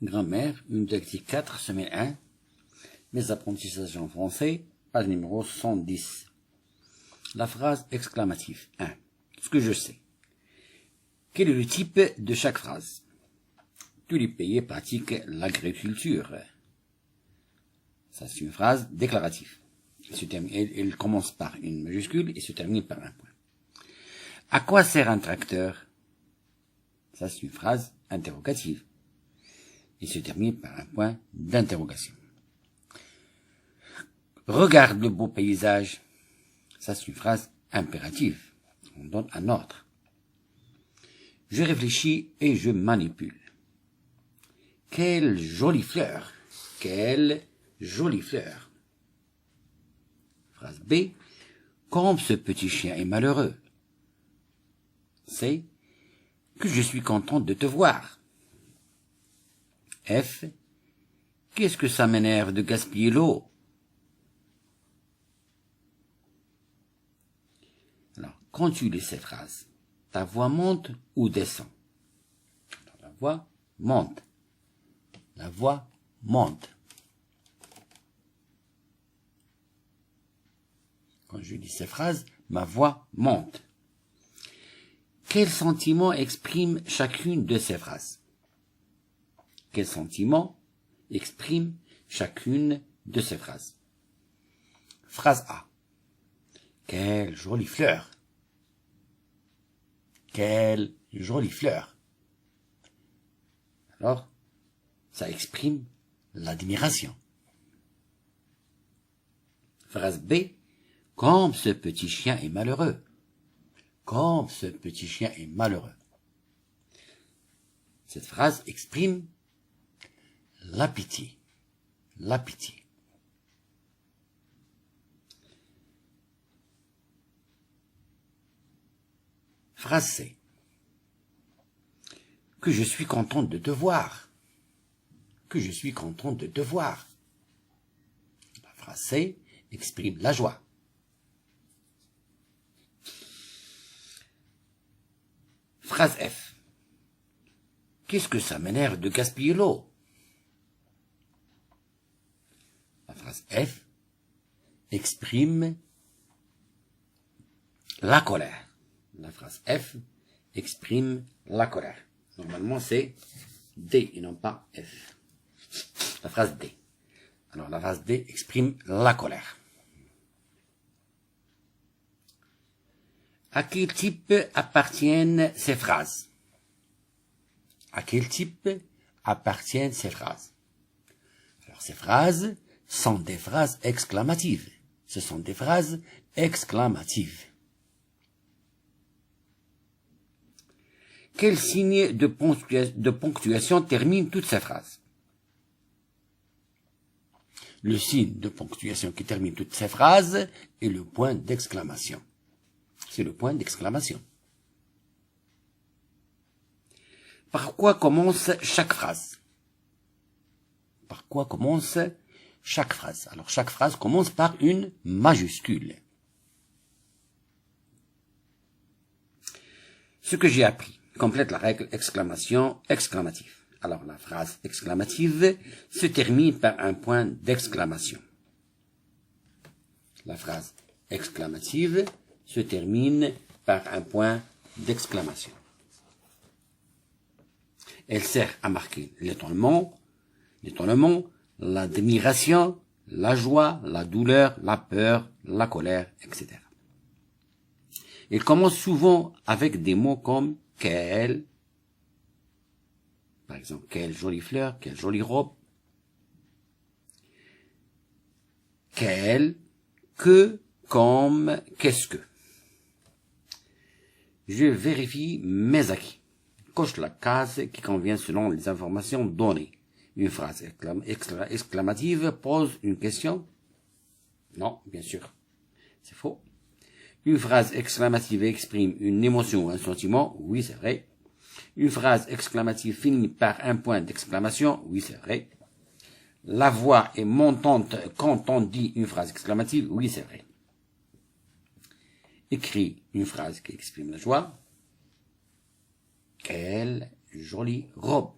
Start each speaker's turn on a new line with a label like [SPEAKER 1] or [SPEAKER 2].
[SPEAKER 1] Grammaire, unité 4, semaine 1, mes apprentissages en français, page numéro 110. La phrase exclamative 1. Ce que je sais. Quel est le type de chaque phrase? Tous les pays pratiquent l'agriculture. Ça, c'est une phrase déclarative. Elle commence par une majuscule et se termine par un point. À quoi sert un tracteur? Ça, c'est une phrase interrogative. Il se termine par un point d'interrogation. Regarde le beau paysage. Ça, c'est une phrase impérative. On donne un ordre. Je réfléchis et je manipule. Quelle jolie fleur! Quelle jolie fleur! Phrase B. Comme ce petit chien est malheureux. C. Que je suis contente de te voir. F. Qu'est-ce que ça m'énerve de gaspiller l'eau? Alors, quand tu lis ces phrases, ta voix monte ou descend? La voix monte. La voix monte. Quand je lis ces phrases, ma voix monte. Quel sentiment exprime chacune de ces phrases? Quel sentiment exprime chacune de ces phrases? Phrase A. Quelle jolie fleur! Quelle jolie fleur! Alors, ça exprime l'admiration. Phrase B. Comme ce petit chien est malheureux. Comme ce petit chien est malheureux. Cette phrase exprime la pitié. La pitié. Phrase C. Que je suis contente de te voir. Que je suis contente de te voir. La phrase C exprime la joie. Phrase F. Qu'est-ce que ça m'énerve de gaspiller l'eau? La phrase F exprime la colère. La phrase F exprime la colère. Normalement, c'est D et non pas F. La phrase D. Alors, la phrase D exprime la colère. À quel type appartiennent ces phrases? À quel type appartiennent ces phrases? Alors, ces phrases sont des phrases exclamatives. Ce sont des phrases exclamatives. Quel signe de ponctuation termine toutes ces phrases? Le signe de ponctuation qui termine toutes ces phrases est le point d'exclamation. C'est le point d'exclamation. Par quoi commence chaque phrase? Par quoi commence chaque phrase? Alors, chaque phrase commence par une majuscule. Ce que j'ai appris complète la règle exclamation exclamative. Alors, la phrase exclamative se termine par un point d'exclamation. La phrase exclamative se termine par un point d'exclamation. Elle sert à marquer l'étonnement, l'admiration, la joie, la douleur, la peur, la colère, etc. Elle commence souvent avec des mots comme quelle, par exemple, quelle jolie fleur, quelle jolie robe, quelle, que, comme, qu'est-ce que. Je vérifie mes acquis. Coche la case qui convient selon les informations données. Une phrase exclamative pose une question? Non, bien sûr. C'est faux. Une phrase exclamative exprime une émotion ou un sentiment? Oui, c'est vrai. Une phrase exclamative finit par un point d'exclamation? Oui, c'est vrai. La voix est montante quand on dit une phrase exclamative? Oui, c'est vrai. Écrit une phrase qui exprime la joie. Quelle jolie robe!